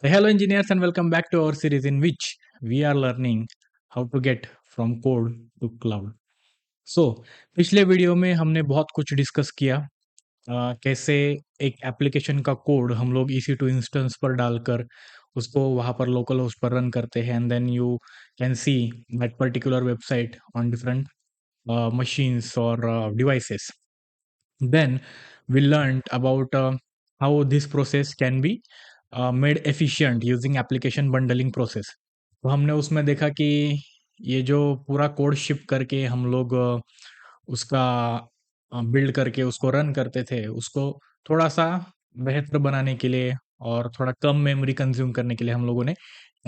Hello, engineers, and welcome back to our series in which we are learning how to get from code to cloud. So, पिछले video में हमने बहुत कुछ discuss किया। कैसे एक एप्लीकेशन का कोड हम लोग EC2 इंस्टेंस पर डालकर उसको वहाँ पर लोकल होस्ट पर रन करते हैं and then you can see that particular website on different machines or devices. Then we learned about how this process can be made efficient using application bundling process. तो हमने उसमें देखा कि ये जो पूरा कोड शिप करके हम लोग उसका बिल्ड करके उसको रन करते थे, उसको थोड़ा सा बेहतर बनाने के लिए और थोड़ा कम मेमोरी कंज्यूम करने के लिए हम लोगों ने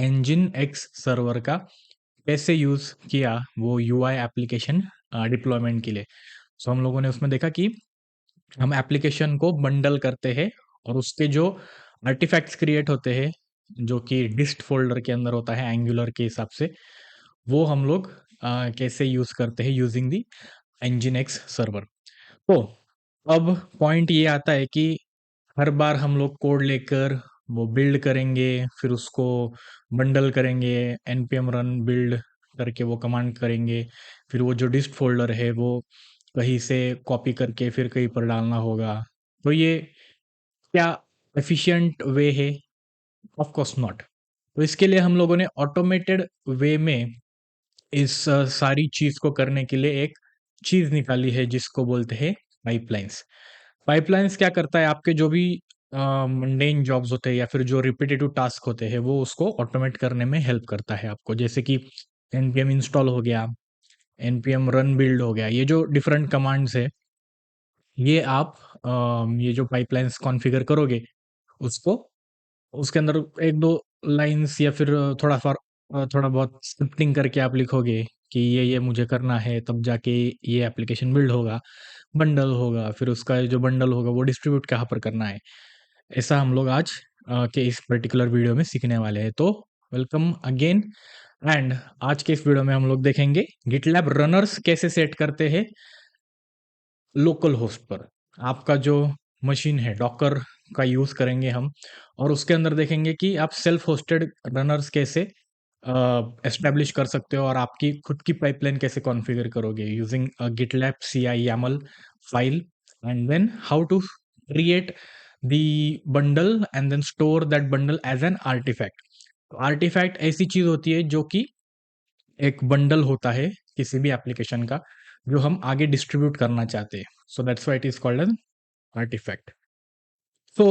engine X सर्वर का कैसे यूज़ किया वो UI एप्लीकेशन डिप्लॉयमेंट के लिए। सो हम लोगों ने उसमें देखा कि हम एप्लीकेशन को बंडल करते हैं और उसके जो आर्टिफैक्ट्स क्रिएट होते हैं जो कि डिस्ट फोल्डर के अंदर होता है एंगुलर के हिसाब से, वो हम लोग कैसे यूज करते हैं using the engine X server. तो अब पॉइंट ये आता है कि हर बार हम लोग कोड लेकर वो बिल्ड करेंगे, फिर उसको बंडल करेंगे, npm रन बिल्ड करके वो कमांड करेंगे, फिर वो जो डिस्ट फोल्डर है वो कहीं से कॉपी करके फिर कहीं पर डालना होगा। तो ये क्या एफिशिएंट वे है? Of course not. तो इसके लिए हम लोगों ने ऑटोमेटेड वे में इस सारी चीज को करने के लिए एक चीज निकाली है जिसको बोलते हैं पाइपलाइंस। पाइपलाइंस क्या करता है, आपके जो भी मंडेन जॉब्स होते हैं या फिर जो रिपीटेटिव टास्क होते हैं वो उसको ऑटोमेट करने में हेल्प करता है आपको। जैसे कि npm इंस्टॉल हो गया, npm रन बिल्ड हो गया, ये जो डिफरेंट कमांड्स है ये आप ये जो पाइपलाइंस कॉन्फ़िगर करोगे उसको उसके अंदर 1-2 लाइन्स या फिर थोड़ा बहुत स्क्रिप्टिंग करके आप लिखोगे कि ये मुझे करना है, तब जाके ये एप्लीकेशन बिल्ड होगा, बंडल होगा, फिर उसका जो बंडल होगा वो डिस्ट्रीब्यूट कहाँ पर करना है। ऐसा हम लोग आज के इस पर्टिकुलर वीडियो में सीखने वाले हैं। तो वेलकम अगेन एंड आज के इस वीडियो में हम लोग देखेंगे गिटलैब रनर्स कैसे सेट करते हैं लोकल होस्ट पर। आपका जो मशीन है डॉकर का यूज करेंगे हम और उसके अंदर देखेंगे कि आप सेल्फ होस्टेड रनर्स कैसे एस्टेब्लिश कर सकते हो और आपकी खुद की पाइपलाइन कैसे कॉन्फ़िगर करोगे using GitLab CI YAML file and then how to create the bundle and then store that bundle as an artifact. तो आर्टिफैक्ट ऐसी चीज होती है जो कि एक बंडल होता है किसी भी एप्लीकेशन का जो हम आगे डिस्ट्रीब्यूट करना चाहते हैं। सो that's why it is called an artifact. So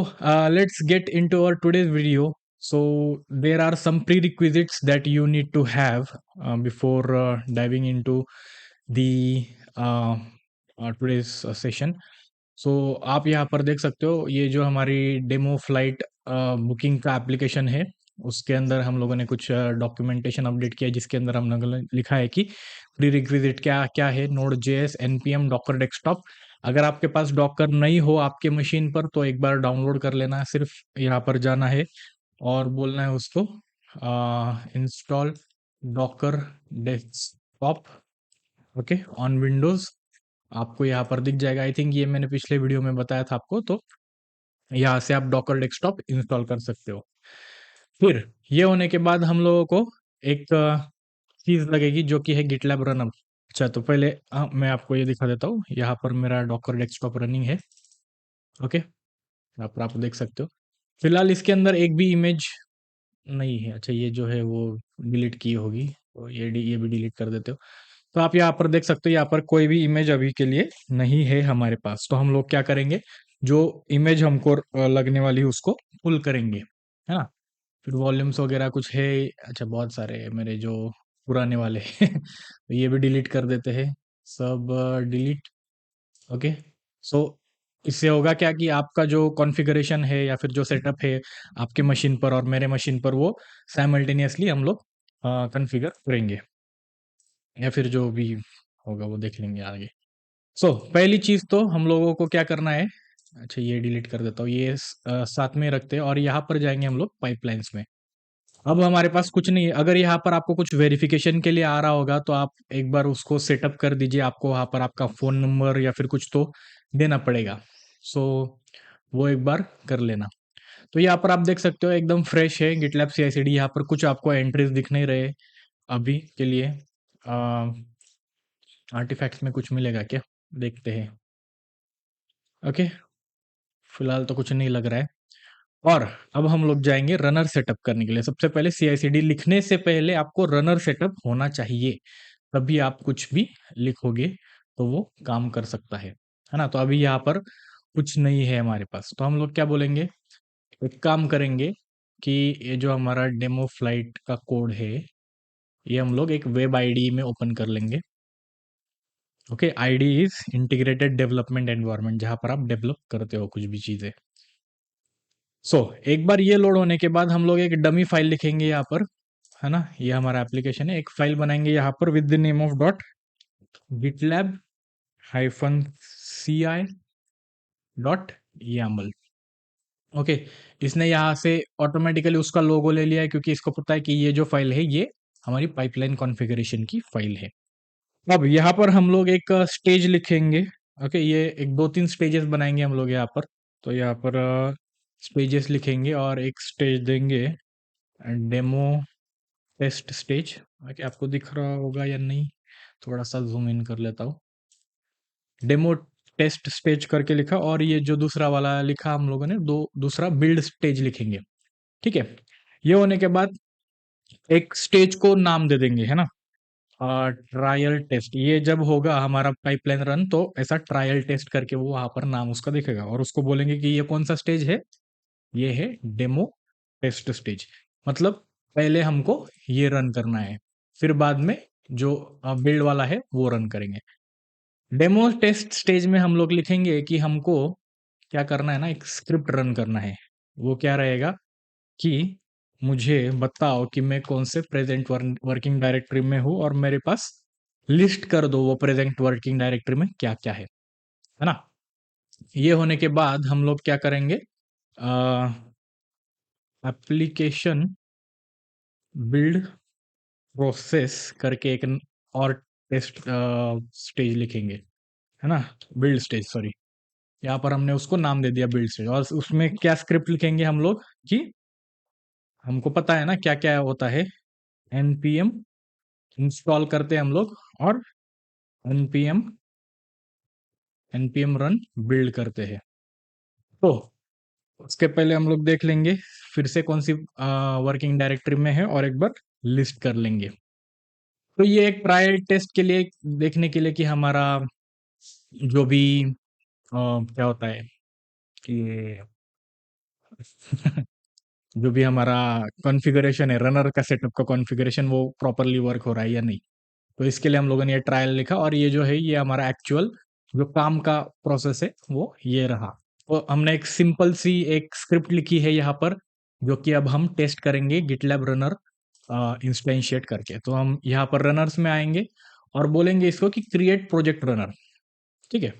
let's get into our today's video. So there are some prerequisites that you need to have before diving into the today's session. सो आप यहाँ पर देख सकते हो ये जो हमारी डेमो फ्लाइट बुकिंग का एप्लीकेशन है उसके अंदर हम लोगों ने कुछ डॉक्यूमेंटेशन अपडेट किया जिसके अंदर हम लोगों ने लिखा है कि प्री रिक्विजिट क्या क्या है, node JS npm Docker desktop. अगर आपके पास डॉकर नहीं हो आपके मशीन पर तो एक बार डाउनलोड कर लेना है, सिर्फ यहाँ पर जाना है और बोलना है उसको install Docker desktop okay on Windows. आपको यहाँ पर दिख जाएगा, आई थिंक ये मैंने पिछले वीडियो में बताया था आपको। तो यहाँ से आप डॉकर डेस्कटॉप इंस्टॉल कर सकते हो। फिर ये होने के बाद हम लोगों को एक चीज लगेगी जो कि है गिटलैब रनअप। अच्छा तो पहले मैं आपको ये दिखा देता हूँ, यहाँ पर मेरा डॉकर डेस्कटॉप रनिंग है। ओके, यहाँ पर आप देख सकते हो। फिलहाल इसके अंदर एक भी इमेज नहीं है। अच्छा ये जो है वो डिलीट की होगी तो ये भी डिलीट कर देते हो। तो आप यहाँ पर देख सकते हो यहाँ पर कोई भी इमेज अभी के लिए नहीं है हमारे पास। तो हम लोग क्या करेंगे, जो इमेज हमको लगने वाली है उसको पुल करेंगे, है ना। फिर वॉल्यूम्स वगैरह कुछ है, अच्छा बहुत सारे है मेरे जो पुराने वाले तो ये भी डिलीट कर देते हैं, सब डिलीट। ओके, सो इससे होगा क्या कि आपका जो कॉन्फ़िगरेशन है या फिर जो सेटअप है आपके मशीन पर और मेरे मशीन पर वो साइमल्टेनियसली हम लोग कॉन्फ़िगर करेंगे या फिर जो भी होगा वो देख लेंगे आगे। सो पहली चीज तो हम लोगों को क्या करना है, अच्छा ये डिलीट कर देता हूँ, ये साथ में रखते हैं और यहाँ पर जाएंगे हम लोग पाइपलाइंस में। अब हमारे पास कुछ नहीं है। अगर यहाँ पर आपको कुछ वेरिफिकेशन के लिए आ रहा होगा तो आप एक बार उसको सेटअप कर दीजिए, आपको वहाँ पर आपका फोन नंबर या फिर कुछ तो देना पड़ेगा। सो वो एक बार कर लेना। तो यहाँ पर आप देख सकते हो एकदम फ्रेश है गिटलैब CI/CD। यहाँ पर कुछ आपको एंट्रीज दिख नहीं रहे अभी के लिए। आर्टिफैक्ट्स में कुछ मिलेगा क्या, देखते हैं। ओके, फिलहाल तो कुछ नहीं लग रहा है। और अब हम लोग जाएंगे रनर सेटअप करने के लिए। सबसे पहले CI/CD लिखने से पहले आपको रनर सेटअप होना चाहिए, तभी आप कुछ भी लिखोगे तो वो काम कर सकता है ना। तो अभी यहाँ पर कुछ नहीं है हमारे पास, तो हम लोग क्या बोलेंगे, एक काम करेंगे कि ये जो हमारा डेमो फ्लाइट का कोड है, ये हम लोग एक वेब आईडी में ओपन कर लेंगे। Okay, ID is integrated development environment, जहां पर आप डेवलप करते हो कुछ भी चीजें। सो एक बार ये लोड होने के बाद हम लोग एक डमी फाइल लिखेंगे यहाँ पर, है ना। ये हमारा एप्लीकेशन है, एक फाइल बनाएंगे यहाँ पर with the name of dot GitLab -ci dot YAML। Okay, इसने यहाँ से ऑटोमेटिकली उसका लोगो ले लिया है, क्योंकि इसको पता है कि ये जो फाइल है ये हमारी पाइपलाइन कॉन्फ़िगरेशन की फाइल है। अब यहाँ पर हम लोग एक स्टेज लिखेंगे। ओके, ये एक 2-3 स्टेजेस बनाएंगे हम लोग यहाँ पर। तो यहाँ पर स्टेजेस लिखेंगे और एक स्टेज देंगे डेमो टेस्ट स्टेज। ओके, आपको दिख रहा होगा या नहीं, थोड़ा सा जूम इन कर लेता हूँ। डेमो टेस्ट स्टेज करके लिखा, और ये जो दूसरा वाला लिखा हम लोगों ने, दूसरा बिल्ड स्टेज लिखेंगे। ठीक है, ये होने के बाद एक स्टेज को नाम दे देंगे, है ना। ट्रायल टेस्ट, ये जब होगा हमारा पाइपलाइन रन, तो ऐसा ट्रायल टेस्ट करके वो वहां पर नाम उसका दिखेगा, और उसको बोलेंगे कि ये कौन सा स्टेज है, ये है डेमो टेस्ट स्टेज। मतलब पहले हमको ये रन करना है, फिर बाद में जो बिल्ड वाला है वो रन करेंगे। डेमो टेस्ट स्टेज में हम लोग लिखेंगे कि हमको क्या करना है ना, एक स्क्रिप्ट रन करना है। वो क्या रहेगा कि मुझे बताओ कि मैं कौन से प्रेजेंट वर्किंग डायरेक्टरी में हूँ, और मेरे पास लिस्ट कर दो वो प्रेजेंट वर्किंग डायरेक्टरी में क्या क्या है ना। ये होने के बाद हम लोग क्या करेंगे, एप्लीकेशन बिल्ड प्रोसेस करके एक और टेस्ट स्टेज लिखेंगे, है ना। बिल्ड स्टेज, सॉरी, यहाँ पर हमने उसको नाम दे दिया बिल्ड स्टेज। और उसमें क्या स्क्रिप्ट लिखेंगे हम लोग कि हमको पता है ना क्या क्या होता है, npm इंस्टॉल करते हैं हम लोग, और npm रन बिल्ड करते हैं। तो उसके पहले हम लोग देख लेंगे फिर से कौन सी वर्किंग डायरेक्टरी में है, और एक बार लिस्ट कर लेंगे। तो ये एक ट्रायल टेस्ट के लिए, देखने के लिए कि हमारा जो भी क्या होता है कि जो भी हमारा कॉन्फ़िगरेशन है, रनर का सेटअप का कॉन्फ़िगरेशन, वो प्रॉपर्ली वर्क हो रहा है या नहीं। तो इसके लिए हम लोगों ने ये ट्रायल लिखा, और ये जो है ये हमारा एक्चुअल जो काम का प्रोसेस है वो ये रहा। तो हमने एक सिंपल सी एक स्क्रिप्ट लिखी है यहाँ पर, जो कि अब हम टेस्ट करेंगे गिटलैब रनर इंस्टेंशिएट करके। तो हम यहाँ पर रनर्स में आएंगे और बोलेंगे इसको कि क्रिएट प्रोजेक्ट रनर। ठीक है,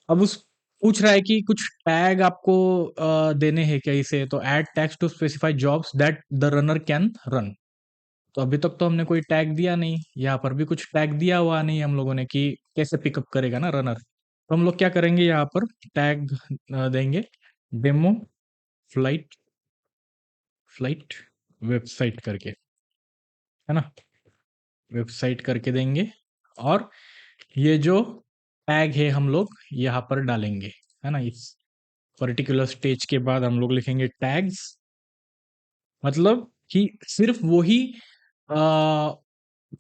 अब उस पूछ रहा है कि कुछ टैग आपको देने हैं क्या इसे, तो add tags to specify jobs that the runner can run. तो अभी तक तो हमने कोई टैग दिया नहीं, यहाँ पर भी कुछ टैग दिया हुआ नहीं हम लोगों ने कि कैसे पिकअप करेगा ना रनर। तो हम लोग क्या करेंगे, यहाँ पर टैग देंगे डेमो फ्लाइट फ्लाइट वेबसाइट करके, है ना। वेबसाइट करके देंगे, और ये जो टैग है हम लोग यहाँ पर डालेंगे, है ना। इस पर्टिकुलर स्टेज के बाद हम लोग लिखेंगे टैग्स, मतलब कि सिर्फ वही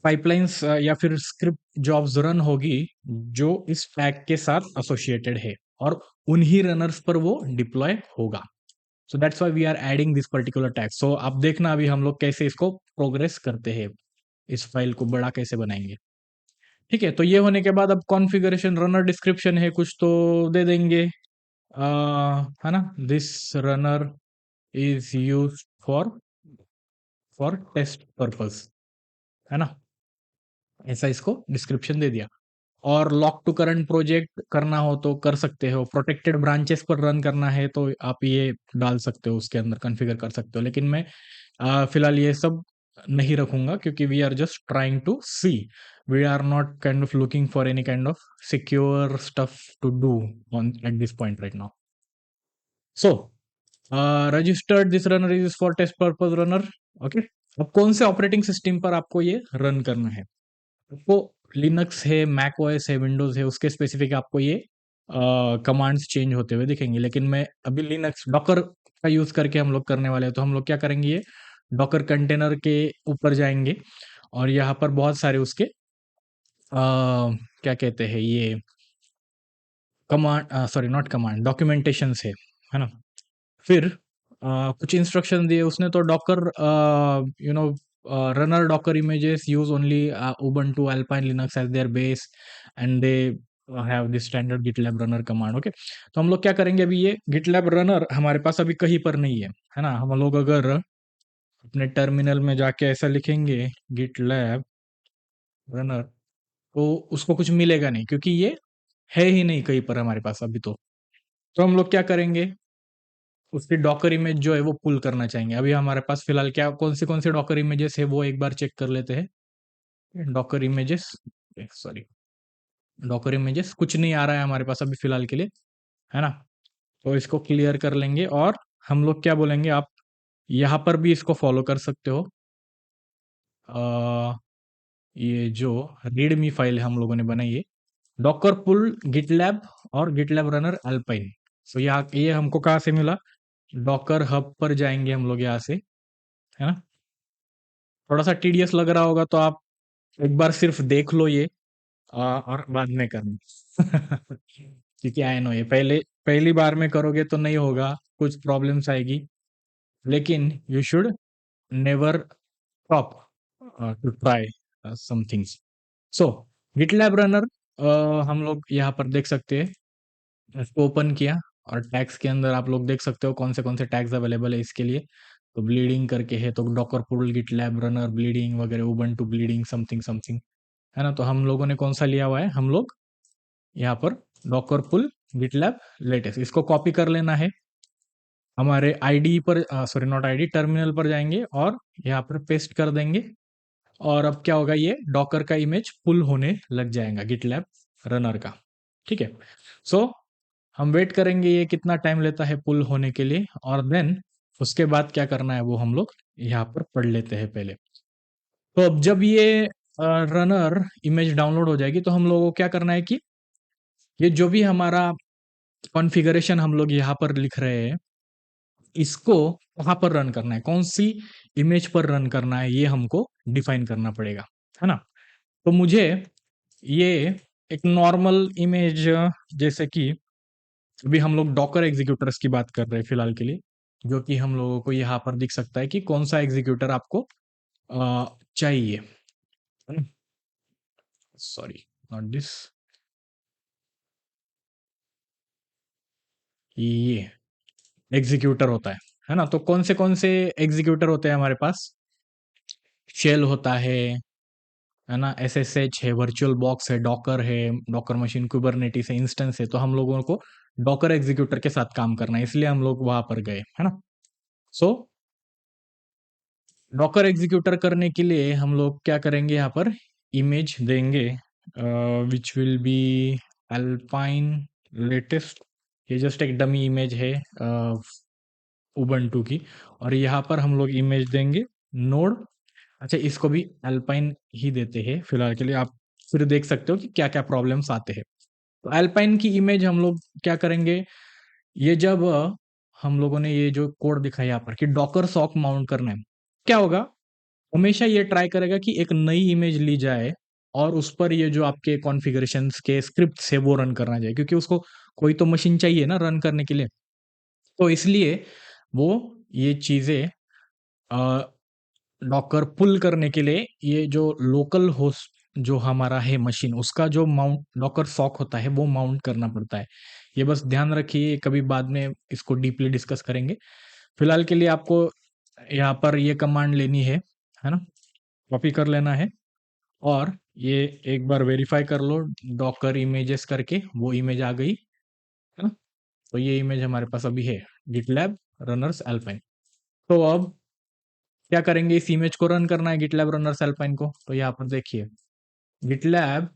पाइपलाइंस या फिर स्क्रिप्ट जॉब्स रन होगी जो इस टैग के साथ एसोसिएटेड है, और उन्हीं रनर्स पर वो डिप्लॉय होगा। So that's why we are adding this particular tag. So आप देखना अभी हम लोग कैसे इसको प्रोग्रेस करते हैं, इस फाइल को बड़ा कैसे बनाएंगे। ठीक है, तो ये होने के बाद अब कॉन्फ़िगरेशन रनर डिस्क्रिप्शन है कुछ तो दे देंगे, है ना। This runner is used for test purpose, है ना। ऐसा इसको डिस्क्रिप्शन दे दिया। और लॉक टू करंट प्रोजेक्ट करना हो तो कर सकते हो, प्रोटेक्टेड ब्रांचेस पर रन करना है तो आप ये डाल सकते हो, उसके अंदर कॉन्फ़िगर कर सकते हो। लेकिन मैं फिलहाल ये सब नहीं रखूंगा, क्योंकि we are just trying to see, we are not kind of looking for any kind of secure stuff to do on at this point right now. So registered this runner is for test purpose runner. Okay, अब कौन से operating system पर आपको ये run करना है? आपको Linux है, मैक ओएस है, विंडोज है, उसके स्पेसिफिक आपको ये कमांड्स चेंज होते हुए दिखेंगे। लेकिन मैं अभी लिनक्स डॉकर का यूज करके हम लोग करने वाले हैं, तो हम लोग क्या करेंगे, ये डॉकर कंटेनर के ऊपर जाएंगे और यहाँ पर बहुत सारे उसके क्या कहते हैं ये command, sorry not command, documentation है ना। फिर कुछ इंस्ट्रक्शन दिए उसने, तो Docker you know runner Docker images use only ubuntu alpine linux as their base and they have this standard gitlab runner command। Okay, तो हम लोग क्या करेंगे, अभी ये gitlab runner हमारे पास अभी कहीं पर नहीं है ना। हम लोग अगर अपने टर्मिनल में जाके ऐसा लिखेंगे gitlab runner, तो उसको कुछ मिलेगा नहीं, क्योंकि ये है ही नहीं कहीं पर हमारे पास अभी। तो हम लोग क्या करेंगे, उसकी डॉकर इमेज जो है वो पुल करना चाहेंगे। अभी हमारे पास फिलहाल क्या कौन से डॉकर इमेजेस है वो एक बार चेक कर लेते हैं। Docker images, sorry, Docker images कुछ नहीं आ रहा है हमारे पास अभी फिलहाल के लिए, है ना। तो इसको क्लियर कर लेंगे और हम लोग क्या बोलेंगे, आप यहाँ पर भी इसको फॉलो कर सकते हो। ये जो रीडमी फाइल हम लोगों ने बनाई है, डॉकर पुल गिटलैब और गिटलैब रनर अल्पाइन। सो यहाँ ये हमको कहाँ से मिला, डॉकर हब पर जाएंगे हम लोग यहाँ से, है ना। थोड़ा सा टीडियस लग रहा होगा, तो आप एक बार सिर्फ देख लो ये, और बाद में करना। क्योंकि आई नो ये पहली बार में करोगे तो नहीं होगा, कुछ प्रॉब्लम्स आएगी, लेकिन you should never stop to try some things. So GitLab runner हम लोग यहाँ पर देख सकते हैं, इसको ओपन किया और टैग्स के अंदर आप लोग देख सकते हो कौन से टैग्स अवेलेबल है इसके लिए। तो ब्लीडिंग करके है, तो डॉकर पुल गिटलैब रनर ब्लीडिंग वगैरह, उबंटू ब्लीडिंग समथिंग समथिंग, है ना। तो हम लोगों ने कौन सा लिया हुआ है, हम लोग यहाँ पर डॉकर पुल गिटलैब लेटेस्ट, इसको कॉपी कर लेना है। हमारे आईडी पर, सॉरी नॉट आईडी, टर्मिनल पर जाएंगे और यहाँ पर पेस्ट कर देंगे। और अब क्या होगा, ये डॉकर का इमेज पुल होने लग जाएगा गिटलैब रनर का। ठीक है, सो हम वेट करेंगे ये कितना टाइम लेता है पुल होने के लिए, और देन उसके बाद क्या करना है वो हम लोग यहाँ पर पढ़ लेते हैं पहले। तो अब जब ये रनर इमेज डाउनलोड हो जाएगी, तो हम लोगों को क्या करना है कि ये जो भी हमारा कॉन्फ़िगरेशन हम लोग यहाँ पर लिख रहे हैं, इसको कहाँ पर रन करना है, कौन सी इमेज पर रन करना है, ये हमको डिफाइन करना पड़ेगा, है ना। तो मुझे ये एक नॉर्मल इमेज, जैसे कि अभी हम लोग डॉकर एग्जीक्यूटर्स की बात कर रहे हैं फिलहाल के लिए, जो कि हम लोगों को यहाँ पर दिख सकता है कि कौन सा एग्जीक्यूटर आपको चाहिए, है ना। सॉरी, नॉट दिस, ये एग्जीक्यूटर होता है ना। तो कौन से एग्जीक्यूटर होते हैं हमारे पास, शेल होता है ना, एसएसएच है, वर्चुअल बॉक्स है, डॉकर मशीन, कुबरनेटिस है, इंस्टेंस है। तो हम लोगों को डॉकर एग्जीक्यूटर के साथ काम करना है, इसलिए हम लोग वहां पर गए, है ना। सो डॉकर एग्जीक्यूटर करने के लिए हम लोग क्या करेंगे, यहाँ पर इमेज देंगे which will be alpine latest. ये जस्ट एक डमी इमेज है उबंटू की, और यहाँ पर हम लोग इमेज देंगे नोड। अच्छा, इसको भी अल्पाइन ही देते हैं फिलहाल के लिए, आप फिर देख सकते हो कि क्या क्या प्रॉब्लम्स आते हैं। तो अल्पाइन की इमेज हम लोग क्या करेंगे, ये जब हम लोगों ने ये जो कोड दिखा है यहाँ पर कि डॉकर सॉक माउंट करना है, क्या होगा, हमेशा ये ट्राई करेगा कि एक नई इमेज ली जाए और उस पर ये जो आपके कॉन्फ़िगरेशंस के स्क्रिप्ट्स है वो रन करना चाहिए, क्योंकि उसको कोई तो मशीन चाहिए ना रन करने के लिए। तो इसलिए वो ये चीज़ें डॉकर पुल करने के लिए, ये जो लोकल होस्ट जो हमारा है मशीन, उसका जो माउंट डॉकर सॉक होता है वो माउंट करना पड़ता है। ये बस ध्यान रखिए, कभी बाद में इसको डीपली डिस्कस करेंगे। फिलहाल के लिए आपको यहाँ पर ये कमांड लेनी है ना, कॉपी कर लेना है और ये एक बार वेरीफाई कर लो डॉकर इमेजेस करके, वो इमेज आ गई, है ना। तो ये इमेज हमारे पास अभी है, गिटलैब रनर्स अल्पाइन। तो अब क्या करेंगे, इस इमेज को रन करना है गिटलैब रनर्स अल्पाइन को। तो यहाँ पर देखिए गिटलैब,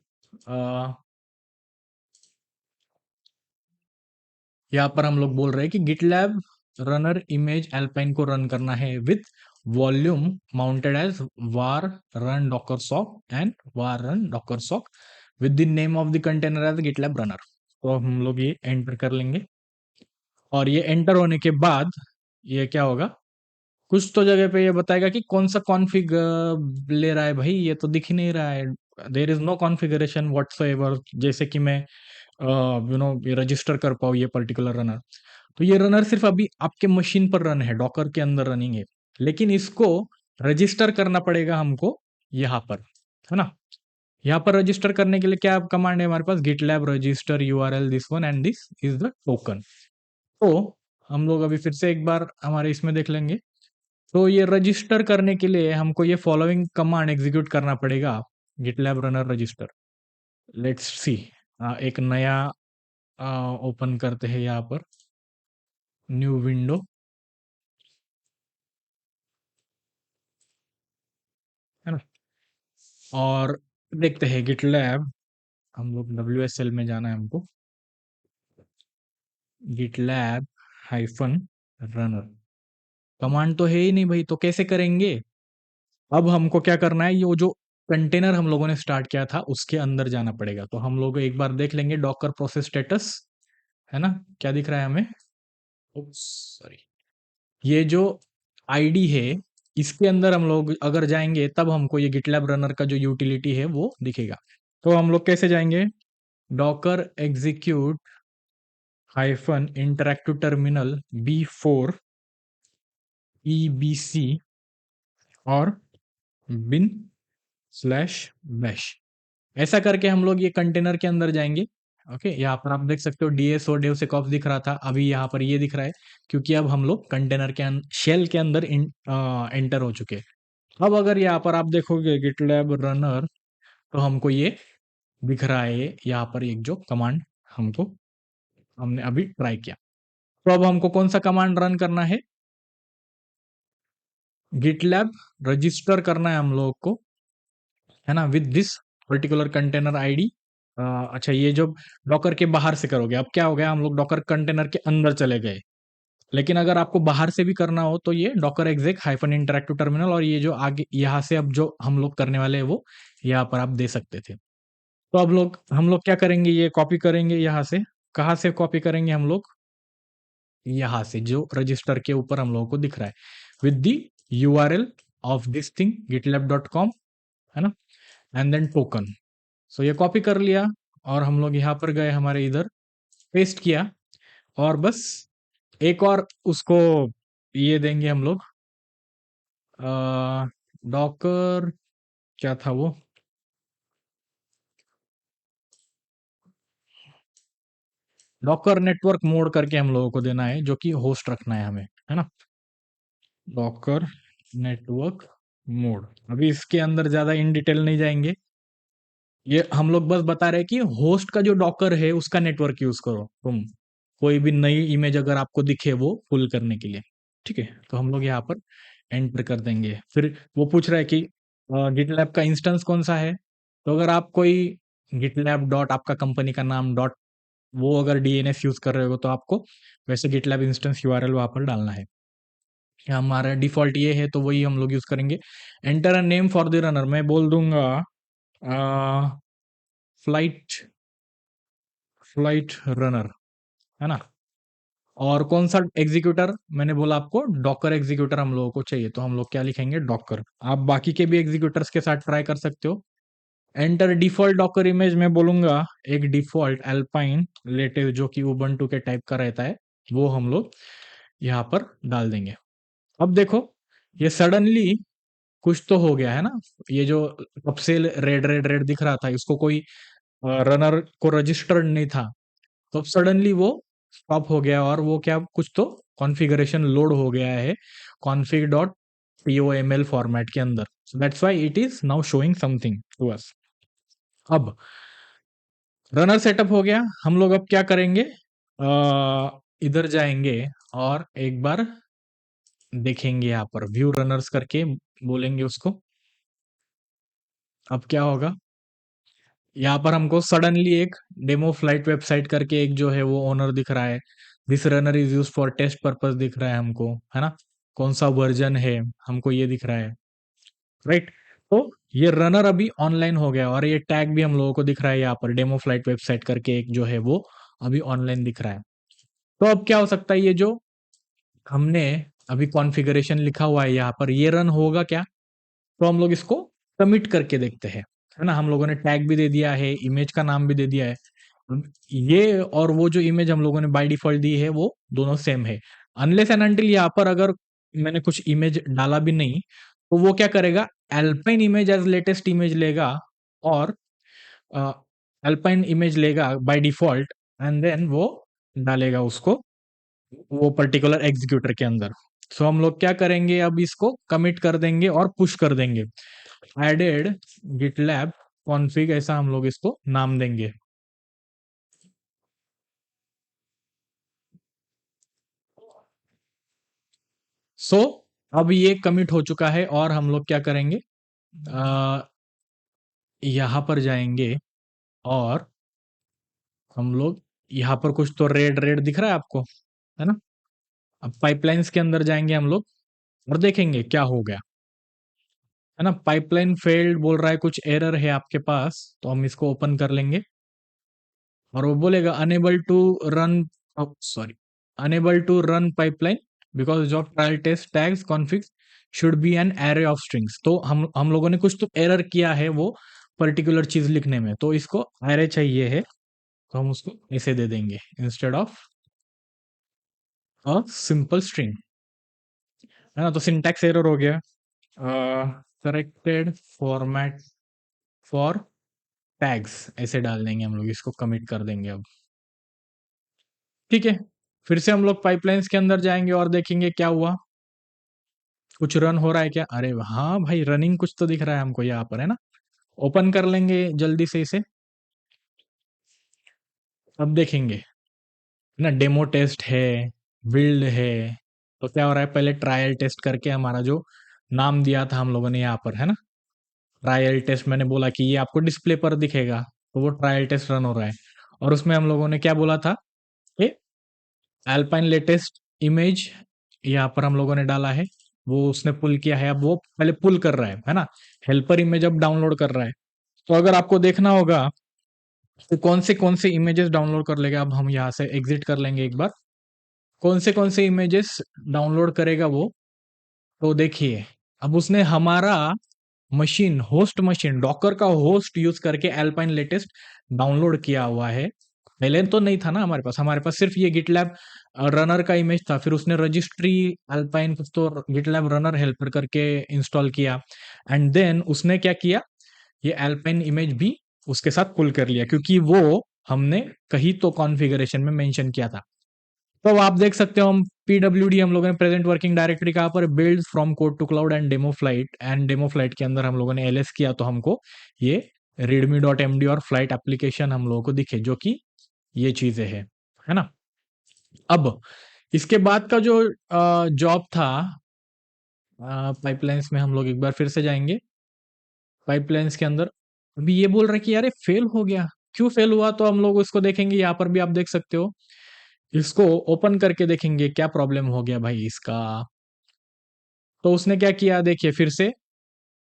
यहाँ पर हम लोग बोल रहे हैं कि गिटलैब रनर इमेज एल्पाइन को रन करना है with volume mounted as var run docker sock and var run docker sock with the name of the container as GitLab runner. तो हम लोग ये एंटर कर लेंगे और ये एंटर होने के बाद ये क्या होगा, कुछ तो जगह पे ये बताएगा कि कौन सा कॉन्फ़िग ले रहा है भाई, ये तो दिख ही नहीं रहा है। There is no configuration whatsoever, जैसे कि मैं ये रजिस्टर कर पाऊँ ये पर्टिकुलर रनर। तो ये रनर सिर्फ अभी आपके मशीन पर रन है, डॉकर के अंदर रनिंग है, लेकिन इसको रजिस्टर करना पड़ेगा हमको यहाँ पर, है ना? यहाँ पर रजिस्टर करने के लिए क्या कमांड है हमारे पास, GitLab register URL this one and this is the token. तो हम लोग अभी फिर से एक बार हमारे इसमें देख लेंगे। तो ये रजिस्टर करने के लिए हमको ये फॉलोइंग कमांड एग्जीक्यूट करना पड़ेगा, GitLab runner register. Let's see, एक नया ओपन करते हैं यहाँ पर, न्यू विंडो, है ना? और देखते हैं गिटलैब, हम लोग WSL में जाना है हमको, गिटलैब हाइफन रनर। कमांड तो है ही नहीं भाई, तो कैसे करेंगे? अब हमको क्या करना है, ये जो कंटेनर हम लोगों ने स्टार्ट किया था उसके अंदर जाना पड़ेगा। तो हम लोग एक बार देख लेंगे डॉकर प्रोसेस स्टेटस, है ना? क्या दिख रहा है हमें? सॉरी, ये जो आईडी है इसके अंदर हम लोग अगर जाएंगे तब हमको ये गिटलैब रनर का जो यूटिलिटी है वो दिखेगा। तो हम लोग कैसे जाएंगे, Docker execute hyphen interactive terminal B4 EBC और बिन स्लैश बैश, ऐसा करके हम लोग ये कंटेनर के अंदर जाएंगे। ओके, यहाँ पर आप देख सकते हो DSO डेवसेकऑप्स दिख रहा था, अभी यहाँ पर ये दिख रहा है क्योंकि अब हम लोग कंटेनर के शेल के अंदर एंटर हो चुके हैं। अब अगर यहाँ पर आप देखोगे गिटलैब रनर, तो हमको ये दिख रहा है यहाँ पर एक जो कमांड हमको हमने अभी ट्राई किया। तो अब हमको कौन सा कमांड रन करना है, गिटलैब रजिस्टर करना है हम लोग को, है ना, with this particular container ID. अच्छा, ये जो डॉकर के बाहर से करोगे, अब क्या हो गया, हम लोग डॉकर कंटेनर के अंदर चले गए। लेकिन अगर आपको बाहर से भी करना हो तो ये डॉकर एग्जेक हाइफन इंटरैक्टिव टर्मिनल, और ये जो आगे यहाँ से अब जो हम लोग करने वाले हैं वो यहाँ पर आप दे सकते थे। तो अब हम लोग क्या करेंगे, ये कॉपी करेंगे यहाँ से। कहाँ से कॉपी करेंगे हम लोग, यहाँ से जो रजिस्टर के ऊपर हम लोगों को दिख रहा है, with the URL of this thing gitlab.com, है ना, एंड देन टोकन। सो ये कॉपी कर लिया और हम लोग यहाँ पर गए, हमारे इधर पेस्ट किया, और बस एक और उसको ये देंगे हम लोग, डॉकर क्या था वो, डॉकर नेटवर्क मोड करके हम लोगों को देना है, जो कि होस्ट रखना है हमें, है ना, डॉकर नेटवर्क मोड। अभी इसके अंदर ज्यादा इन डिटेल नहीं जाएंगे, ये हम लोग बस बता रहे हैं कि होस्ट का जो डॉकर है उसका नेटवर्क यूज करो तुम, कोई भी नई इमेज अगर आपको दिखे वो पुल करने के लिए। ठीक है, तो हम लोग यहाँ पर एंटर कर देंगे। फिर वो पूछ रहा है कि गिटलैब का इंस्टेंस कौन सा है। तो अगर आप कोई गिटलैब डॉट आपका कंपनी का नाम डॉट वो अगर DNS यूज कर रहे हो तो आपको वैसे गिटलैब इंस्टेंस URL वहां पर डालना है। हमारा डिफॉल्ट ये है तो वही हम लोग यूज करेंगे। Enter a name for the runner, मैं बोल दूंगा फ्लाइट फ्लाइट रनर, है ना। और कौन सा एग्जीक्यूटर, मैंने बोला आपको डॉकर एग्जीक्यूटर हम लोगों को चाहिए, तो हम लोग क्या लिखेंगे, डॉकर। आप बाकी के भी एग्जीक्यूटर्स के साथ ट्राई कर सकते हो। एंटर डिफॉल्ट डॉकर इमेज, मैं बोलूंगा एक डिफॉल्ट एल्पाइन लेटिव जो कि उबंटू के टाइप का रहता है, वो हम लोग यहाँ पर डाल देंगे। अब देखो, ये सडनली कुछ तो हो गया है ना, ये जो कब से रेड रेड रेड दिख रहा था, इसको कोई रनर को रजिस्टर्ड नहीं था, तो अब सडनली वो स्टॉप हो गया, और वो क्या, कुछ तो कॉन्फ़िगरेशन लोड हो गया है config डॉट poml फॉर्मेट के अंदर, so that's why it is now showing something to us. अब रनर सेटअप हो गया, हम लोग अब क्या करेंगे, इधर जाएंगे और एक बार देखेंगे यहाँ पर व्यू रनर्स करके बोलेंगे उसको। अब क्या होगा, यहाँ पर हमको सडनली एक डेमो फ्लाइट वेबसाइट करके एक जो है वो ओनर दिख रहा है, this runner is use for test purpose दिख रहा है हमको, है ना? कौन सा वर्जन है हमको ये दिख रहा है, राइट? तो ये रनर अभी ऑनलाइन हो गया और ये टैग भी हम लोगों को दिख रहा है यहाँ पर, डेमो फ्लाइट वेबसाइट करके एक जो है वो अभी ऑनलाइन दिख रहा है। तो अब क्या हो सकता है, ये जो हमने अभी कॉन्फ़िगरेशन लिखा हुआ है यहाँ पर, ये रन होगा क्या? तो हम लोग इसको कमिट करके देखते हैं, है ना? हम लोगों ने टैग भी दे दिया है, इमेज का नाम भी दे दिया है। ये और वो जो इमेज हम लोगों ने बाय डिफ़ॉल्ट दी है वो दोनों सेम है। अनलेस एंड अनटिल यहाँ पर अगर मैंने कुछ इमेज डाला भी नहीं, तो वो क्या करेगा, alpine image as latest image लेगा और अ, अल्पाइन इमेज लेगा बाय डिफ़ॉल्ट एंड देन वो डालेगा उसको वो पर्टिकुलर एग्जीक्यूटर के अंदर। सो हम लोग क्या करेंगे, अब इसको कमिट कर देंगे और पुश कर देंगे। एडेड गिटलैब कॉन्फ़िग ऐसा हम लोग इसको नाम देंगे। सो अब ये कमिट हो चुका है और हम लोग क्या करेंगे, यहाँ पर जाएँगे और हम लोग यहाँ पर कुछ तो रेड रेड दिख रहा है आपको, है ना? अब पाइपलाइन्स के अंदर जाएँगे हम लोग और देखेंगे क्या हो गया, है ना? पाइपलाइन फेल्ड बोल रहा है, कुछ एरर है आपके पास, तो हम इसको ओपन कर लेंगे और वो बोलेगा unable to run, sorry, unable to run pipeline because of trial test tags config should be an array of strings. तो हम लोगों ने कुछ तो एरर किया है वो पर्टिकुलर चीज लिखने में, तो इसको एरे चाहिए है, तो हम उसको ऐसे दे देंगे instead of a simple string, है ना? तो सिंटैक्स एरर हो गया। करेक्टेड फॉर्मेट फॉर टैग्स ऐसे डाल देंगे हम लोग, इसको कमिट कर देंगे अब। ठीक है, फिर से हम लोग पाइपलाइंस के अंदर जाएंगे और देखेंगे क्या हुआ, कुछ रन हो रहा है क्या? अरे हाँ भाई, रनिंग कुछ तो दिख रहा है हमको यहाँ पर, है ना? ओपन कर लेंगे जल्दी से इसे, अब देखेंगे, है ना? डेमो टेस्ट है, बिल्ड है, तो क्या हो रहा है, पहले ट्रायल टेस्ट करके हमारा जो नाम दिया था हम लोगों ने यहाँ पर, है ना? ट्रायल टेस्ट मैंने बोला कि ये आपको डिस्प्ले पर दिखेगा, तो वो ट्रायल टेस्ट रन हो रहा है और उसमें हम लोगों ने क्या बोला था कि अल्पाइन लेटेस्ट इमेज यहाँ पर हम लोगों ने डाला है, वो उसने पुल किया है, अब वो पहले पुल कर रहा है ना? हेल्पर इमेज अब डाउनलोड कर रहा है। तो अगर आपको देखना होगा तो कौन से इमेजेस डाउनलोड कर लेगा, अब हम यहाँ से एग्जिट कर लेंगे एक बार। कौन से इमेजेस डाउनलोड करेगा वो, तो देखिए, अब उसने हमारा मशीन, होस्ट मशीन, डॉकर का होस्ट यूज करके अल्पाइन लेटेस्ट डाउनलोड किया हुआ है। पहले तो नहीं था ना हमारे पास सिर्फ ये गिटलैब रनर का इमेज था, फिर उसने रजिस्ट्री अल्पाइन कुछ तो गिटलैब रनर हेल्पर करके इंस्टॉल किया एंड देन उसने क्या किया, ये अल्पाइन इमेज भी उसके साथ पुल कर लिया क्योंकि वो हमने कहीं तो कॉन्फ़िगरेशन में मेंशन किया था। तो अब आप देख सकते हो, हम पीडब्ल्यूडी हम लोगों ने प्रेजेंट वर्किंग डायरेक्टरी कहाँ पर, build from code to cloud and demo flight के अंदर हम लोगों ने एलएस किया, तो हमको ये readme डॉट एमडी और फ्लाइट एप्लीकेशन हम लोगों को दिखे जो कि ये चीजें है ना? अब इसके बाद का जो जॉब था, पाइपलाइंस में हम लोग एक बार फिर से जाएंगे, पाइपलाइंस के अंदर अभी ये बोल रहा है कि यार फेल हो गया, क्यों फेल हुआ? तो हम लोग इसको देखेंगे, यहाँ पर भी आप देख सकते हो, इसको ओपन करके देखेंगे क्या प्रॉब्लम हो गया भाई इसका। तो उसने क्या किया, देखिए फिर से,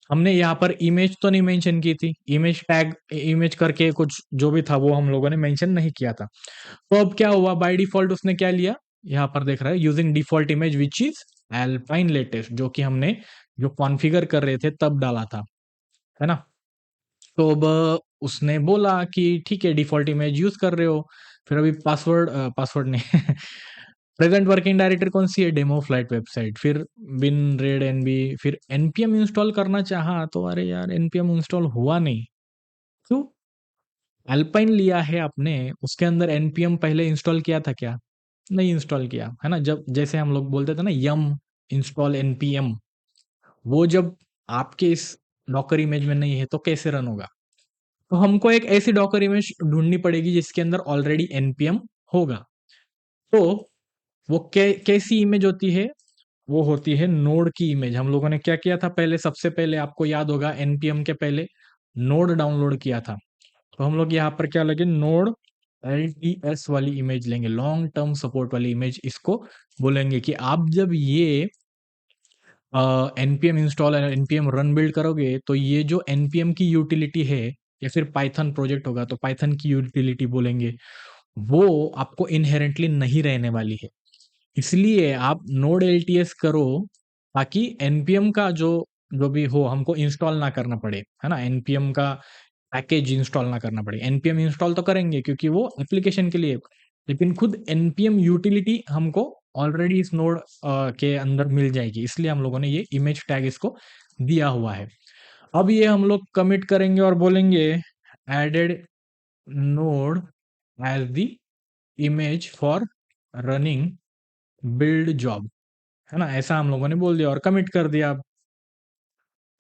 हमने यहाँ पर इमेज तो नहीं मेंशन की थी, इमेज टैग इमेज करके कुछ जो भी था वो हम लोगों ने मेंशन नहीं किया था। तो अब क्या हुआ, बाय डिफॉल्ट उसने क्या लिया, यहाँ पर देख रहा है using default image which is alpine latest, जो कि हमने जो कॉन्फ़िगर कर रहे थे तब डाला था, है ना? तो अब उसने बोला कि ठीक है डिफॉल्ट इमेज यूज कर रहे हो, फिर अभी पासवर्ड नहीं प्रेजेंट वर्किंग डायरेक्टरी कौन सी है, डेमो फ्लाइट वेबसाइट, फिर बिन रेड एनबी, फिर एनपीएम इंस्टॉल करना चाहा तो अरे यार एनपीएम इंस्टॉल हुआ नहीं, क्यों? अल्पाइन लिया है आपने, उसके अंदर एनपीएम पहले इंस्टॉल किया था क्या? नहीं इंस्टॉल किया, है ना? जब जैसे हम लोग बोलते थे ना यम इंस्टॉल एनपीएम, वो जब आपके इस डॉकर इमेज में नहीं है तो कैसे रन होगा? तो हमको एक ऐसी डॉकर इमेज ढूंढनी पड़ेगी जिसके अंदर ऑलरेडी एनपीएम होगा। तो वो कैसी इमेज होती है, वो होती है नोड की इमेज। हम लोगों ने क्या किया था पहले, सबसे पहले आपको याद होगा एनपीएम के पहले नोड डाउनलोड किया था, तो हम लोग यहाँ पर क्या लगे, नोड LTS वाली इमेज लेंगे, लॉन्ग टर्म सपोर्ट वाली इमेज, इसको बोलेंगे कि आप जब ये npm इंस्टॉल और npm रन बिल्ड करोगे तो ये जो npm की यूटिलिटी है या फिर पाइथन प्रोजेक्ट होगा तो पाइथन की यूटिलिटी बोलेंगे, वो आपको इनहेरेंटली नहीं रहने वाली है। इसलिए आप नोड एलटीएस करो ताकि npm का जो जो भी हो हमको इंस्टॉल ना करना पड़े, है ना? npm का पैकेज इंस्टॉल ना करना पड़े। npm इंस्टॉल तो करेंगे क्योंकि वो एप्लीकेशन के लिए, लेकिन खुद npm यूटिलिटी हमको ऑलरेडी इस नोड के अंदर मिल जाएगी, इसलिए हम लोगों ने ये इमेज टैग इसको दिया हुआ है। अब ये हम लोग कमिट करेंगे और बोलेंगे added node as the image for running build job, है ना? ऐसा हम लोगों ने बोल दिया और कमिट कर दिया।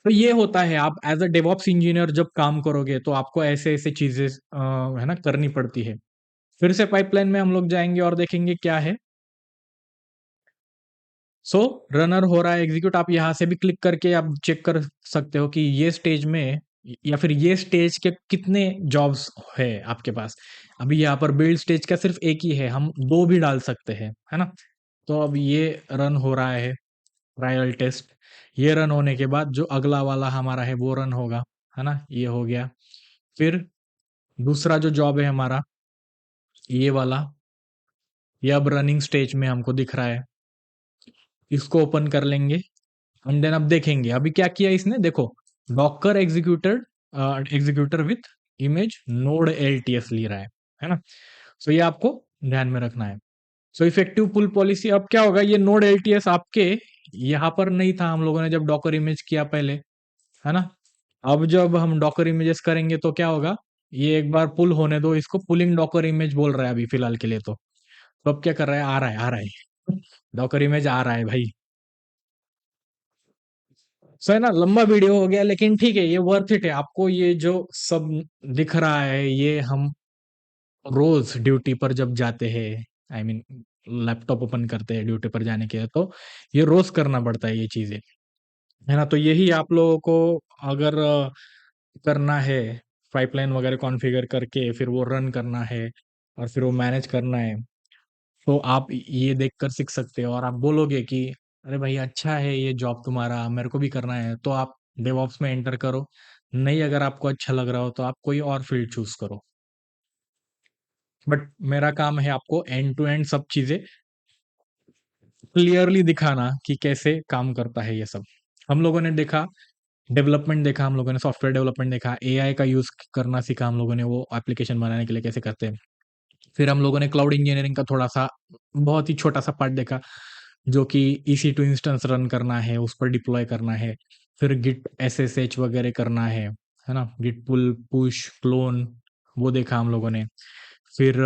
तो ये होता है, आप एज अ डेवऑप्स इंजीनियर जब काम करोगे तो आपको ऐसे ऐसे चीजें है ना करनी पड़ती है। फिर से पाइपलाइन में हम लोग जाएंगे और देखेंगे क्या है। सो रनर हो रहा है एग्जीक्यूट, आप यहाँ से भी क्लिक करके आप चेक कर सकते हो कि ये स्टेज में या फिर ये स्टेज के कितने जॉब्स है आपके पास। अभी यहाँ पर बिल्ड स्टेज का सिर्फ एक ही है, हम दो भी डाल सकते हैं, है ना? तो अब ये रन हो रहा है ट्रायल टेस्ट। ये रन होने के बाद जो अगला वाला हमारा है वो रन होगा, है ना? ये हो गया। फिर दूसरा जो जॉब है हमारा, ये वाला, ये अब रनिंग स्टेज में हमको दिख रहा है। इसको ओपन कर लेंगे एंड देन अब देखेंगे अभी क्या किया इसने, देखो, Docker executed executor with image node LTS ले रहा है ना? सो ये आपको ध्यान में रखना है। सो इफेक्टिव पुल पॉलिसी, अब क्या होगा, ये नोड एलटीएस आपके यहाँ पर नहीं था हम लोगों ने जब डॉकर इमेज किया पहले, है ना? अब जब हम डॉकर इमेजेस करेंगे तो क्या होगा, ये एक बार पुल होने दो इसको, पुलिंग डॉकर इमेज बोल रहा है अभी फिलहाल के लिए तो अब क्या कर रहा है, आ रहा है, आ रहा है डॉकर इमेज आ रहा है भाई। सो है ना, लंबा वीडियो हो गया लेकिन ठीक है, ये वर्थ इट है आपको, ये जो सब दिख रहा है ये हम रोज ड्यूटी पर जब जाते हैं, आई मीन लैपटॉप ओपन करते हैं ड्यूटी पर जाने के लिए, तो ये रोज करना पड़ता है ये चीजें, है ना? तो यही आप लोगों को अगर करना है, पाइपलाइन वगैरह कॉन्फ़िगर करके फिर वो रन करना है और फिर वो मैनेज करना है, तो आप ये देखकर सीख सकते हो और आप बोलोगे कि अरे भाई अच्छा है ये जॉब तुम्हारा, मेरे को भी करना है, तो आप डेवऑप्स में एंटर करो। नहीं, अगर आपको अच्छा लग रहा हो तो आप कोई और फील्ड चूज करो। बट मेरा काम है आपको एंड टू एंड सब चीजें क्लियरली दिखाना कि कैसे काम करता है ये सब। हम लोगों ने देखा डेवलपमेंट, देखा हम लोगों ने सॉफ्टवेयर डेवलपमेंट देखा, एआई का यूज करना सीखा हम लोगों ने, वो एप्लीकेशन बनाने के लिए कैसे करते हैं। फिर हम लोगों ने क्लाउड इंजीनियरिंग का थोड़ा सा बहुत ही छोटा सा पार्ट देखा, जो कि EC2 इंस्टेंस रन करना है, उस पर डिप्लॉय करना है, फिर गिट SSH वगैरह करना है ना? गिट पुल पुश क्लोन, वो देखा हम लोगों ने। फिर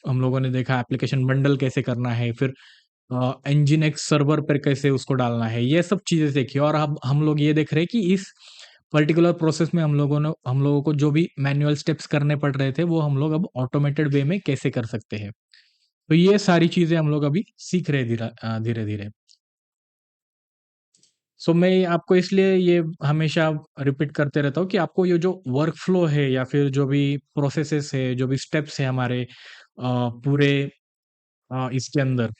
हम लोगों ने देखा एप्लीकेशन बंडल कैसे करना है, फिर इंजिन एक्स सर्वर पर कैसे उसको डालना है, ये सब चीजें देखी। और अब हम लोग ये देख रहे हैं कि इस पर्टिकुलर प्रोसेस में हम लोगों को जो भी मैनुअल स्टेप्स करने पड़ रहे थे वो हम लोग अब ऑटोमेटेड वे में कैसे कर सकते हैं। तो ये सारी चीजें हम लोग अभी सीख रहे हैं धीरे धीरे। सो मैं आपको इसलिए ये हमेशा रिपीट करते रहता हूँ कि आपको ये जो वर्क फ्लो है या फिर जो भी प्रोसेसेस है, जो भी स्टेप्स है हमारे पूरे इसके अंदर,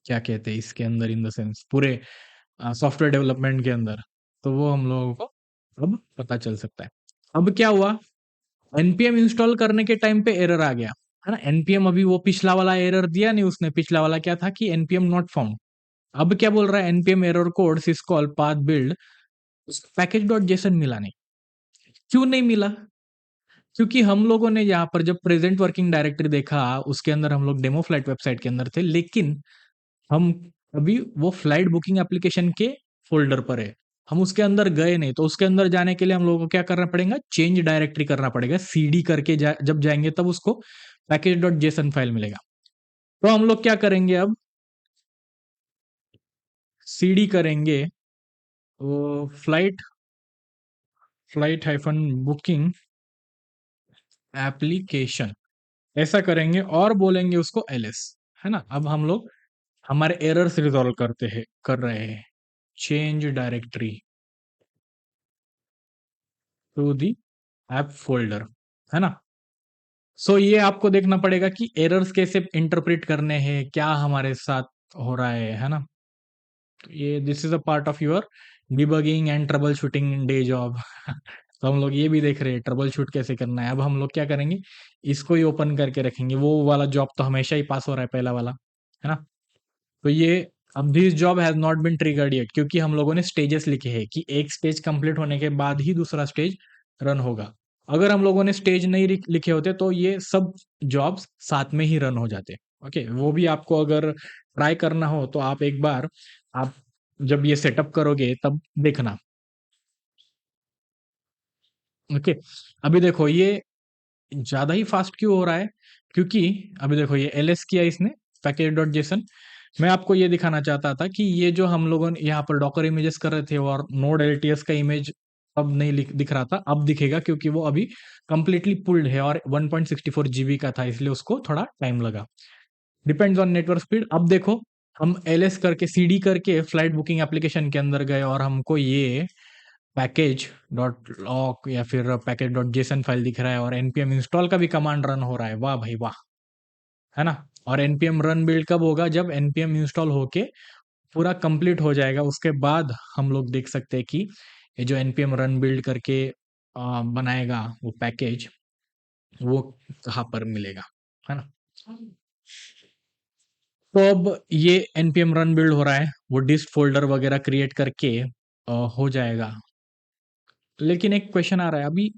क्या कहते हैं इसके अंदर, इन द सेंस पूरे सॉफ्टवेयर डेवलपमेंट के अंदर, तो वो हम लोगों को अब पता चल सकता है। अब क्या हुआ, एनपीएम इंस्टॉल करने के टाइम पे एरर आ गया, है ना? एनपीएम अभी वो पिछला वाला एरर दिया नहीं उसने, पिछला वाला क्या था कि एनपीएम नॉट फाउंड। अब क्या बोल रहा है, npm error code syscall path build package dot JSON मिला नहीं। क्यों नहीं मिला? क्योंकि हम लोगों ने यहाँ पर जब प्रेजेंट वर्किंग डायरेक्टरी देखा, उसके अंदर हम लोग डेमो फ्लाइट वेबसाइट के अंदर थे, लेकिन हम अभी वो फ्लाइट बुकिंग एप्लीकेशन के फ़ोल्डर पर है। हम उसके अंदर गए नहीं, तो उसके अंदर जाने के लिए हम लोगों को क्या करना पड़ेगा? चेंज डायरेक्टरी करना पड़ेगा। सीडी करके जब जाएँगे तब उसको पैकेज डॉट जेसन फाइल मिलेगा। तो हम लोग क्या करेंगे अब? सीडी करेंगे वो flight flight hyphen booking application, ऐसा करेंगे और बोलेंगे उसको एलएस, है ना? अब हम लोग हमारे एरर्स रिज़ॉल्व कर रहे हैं। Change directory to the app folder, है ना? सो ये आपको देखना पड़ेगा कि एरर्स कैसे इंटरप्रेट करने हैं, क्या हमारे साथ हो रहा है ना? तो ये this is a part of your debugging and trouble shooting in day job. तो हम लोग ये भी देख रहे हैं ट्रबल शूट कैसे करना है। अब हम लोग क्या करेंगे, इसको ही ओपन करके रखेंगे। वो वाला जॉब तो हमेशा ही पास हो रहा है, पहला वाला, है ना? तो ये अब this job has not been triggered yet, क्योंकि हम लोगों ने स्टेजेस लिखे हैं कि एक स्टेज कंप्लीट होने के बाद ही दूसरा स्टेज रन होगा। अगर हम लोगों ने स्टेज नहीं लिखे होते तो ये सब जॉब्स साथ में ही रन हो जाते। ओके, वो भी आपको अगर ट्राई करना हो तो आप एक बार, आप जब ये सेटअप करोगे तब देखना। ओके, अभी देखो ये ज़्यादा ही फास्ट क्यों हो रहा है? क्योंकि अभी देखो ये एलएस किया इसने, पैकेज डॉट जेसन। मैं आपको ये दिखाना चाहता था कि ये जो हम लोगों ने यहाँ पर डॉकर इमेजेस कर रहे थे और नोड एलटीएस का इमेज अब नहीं दिख रहा था, अब दिखेगा क्योंकि वो अभी कंप्लीटली पुल्ड है और 1.64 जीबी का था, इसलिए उसको थोड़ा टाइम लगा। Depends on network speed. अब देखो, हम एलएस करके सीडी करके फ्लाइट बुकिंग एप्लीकेशन के अंदर गए और हमको ये पैकेज डॉट लॉक या फिर पैकेज डॉट जेसन फाइल दिख रहा है और एनपीएम इंस्टॉल का भी कमांड रन हो रहा है। वाह भाई वाह, है ना? और एनपीएम रन बिल्ड कब होगा? जब एनपीएम इंस्टॉल होके पूरा कंप्लीट हो जाएगा, उसके बाद हम लोग देख सकते हैं कि ये जो एनपीएम रन बिल्ड करके बनाएगा वो पैकेज, वो कहाँ पर मिलेगा, है ना? तो अब ये एनपीएम रन बिल्ड हो रहा है, वो डिस्ट फोल्डर वगैरह क्रिएट करके हो जाएगा। लेकिन एक क्वेश्चन आ रहा है अभी,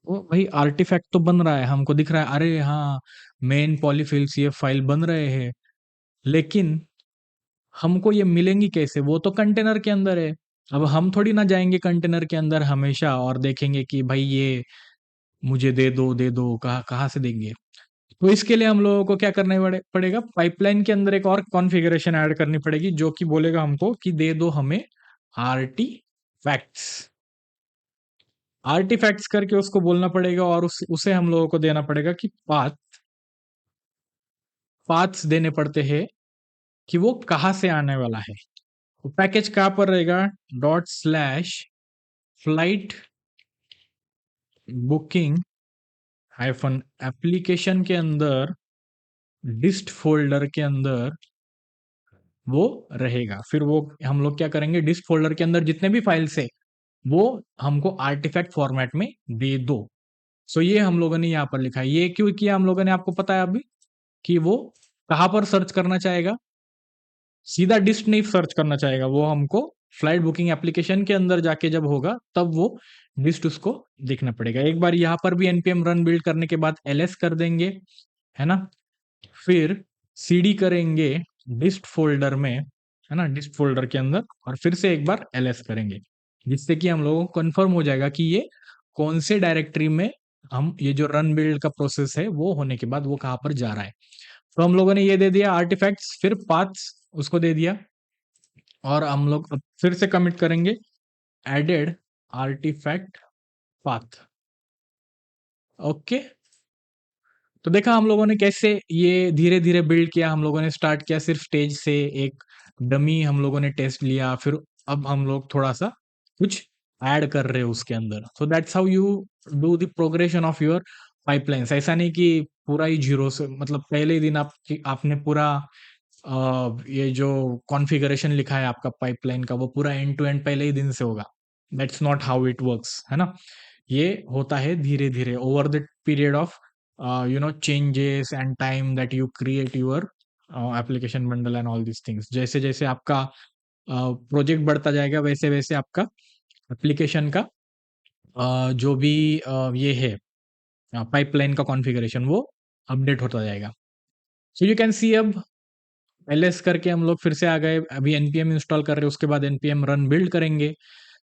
वो भाई आर्टिफैक्ट तो बन रहा है, हमको दिख रहा है, अरे हाँ, मेन पॉलीफिल्स ये फाइल बन रहे हैं, लेकिन हमको ये मिलेंगी कैसे? वो तो कंटेनर के अंदर है। अब हम थोड़ी ना जाएंगे कंटेनर के अंदर हमेशा और देखेंगे कि भाई ये मुझे दे दो, कहाँ कहाँ से देंगे? तो इसके लिए हम लोगों को क्या करना पड़ेगा, पाइपलाइन के अंदर एक और कॉन्फ़िगरेशन ऐड करनी पड़ेगी जो कि बोलेगा हमको कि दे दो हमें आर्टिफैक्ट्स। आर्टिफैक्ट्स करके उसको बोलना पड़ेगा और उसे हम लोगों को देना पड़ेगा कि पाथ्स देने पड़ते हैं कि वो कहाँ से आने वाला है। तो पैकेज कहाँ पर रहेगा? Dot slash flight booking hyphen application के अंदर डिस्ट फोल्डर के अंदर वो रहेगा। फिर वो हम लोग क्या करेंगे, डिस्ट फोल्डर के अंदर जितने भी फाइल्स है वो हमको आर्टिफैक्ट फॉर्मेट में दे दो। सो ये हम लोगों ने यहाँ पर लिखा है। ये क्यों किया हम लोगों ने, आपको पता है अभी, कि वो कहाँ पर सर्च करना चाहेगा? सीधा डिस्ट नहीं सर्च करना चाहेगा, वो हमको फ्लाइट बुकिंग एप्लीकेशन के अंदर जाके जब होगा तब वो डिस्ट उसको देखना पड़ेगा। एक बार यहाँ पर भी एनपीएम रन बिल्ड करने के बाद एलएस कर देंगे, है ना? फिर सीडी करेंगे डिस्ट फोल्डर में, है ना, डिस्ट फोल्डर के अंदर, और फिर से एक बार एलएस करेंगे, जिससे कि हम लोगों को कंफर्म हो जाएगा कि ये कौन से डायरेक्टरी में हम ये जो रन बिल्ड का प्रोसेस है वो होने के बाद वो कहाँ पर जा रहा है। तो हम लोगों ने ये दे दिया आर्टिफैक्ट्स, फिर पाथ्स उसको दे दिया, और हम लोग अब फिर से कमिट करेंगे एडेड आर्टिफैक्ट पाथ। ओके, तो देखा हम लोगों ने कैसे ये धीरे धीरे बिल्ड किया। हम लोगों ने स्टार्ट किया सिर्फ स्टेज से, एक डमी हम लोगों ने टेस्ट लिया, फिर अब हम लोग थोड़ा सा कुछ ऐड कर रहे हैं उसके अंदर। So that's how you do the progression of your pipelines. ऐसा नहीं कि पूरा ही जीरो से, मतलब पहले ही दिन आपने पूरा ये जो कॉन्फ़िगरेशन लिखा है आपका पाइपलाइन का वो पूरा एंड टू एंड पहले ही दिन से होगा। That's not how it works, है ना? ये होता है धीरे-धीरे over the period of changes and time that you create your application bundle and all these things. जैसे-जैसे आपका प्रोजेक्ट बढ़ता जाएगा वैसे-वैसे आपका एप्लीकेशन का जो भी ये है पाइपलाइन का कॉन्फ़िगरेशन वो अपडेट होता जाएगा। सो यू कैन सी अब एलएस करके हम लोग फिर से आ गए, अभी एनपीएम इंस्टॉल कर रहे हैं, उसके बाद एनपीएम रन बिल्ड करेंगे।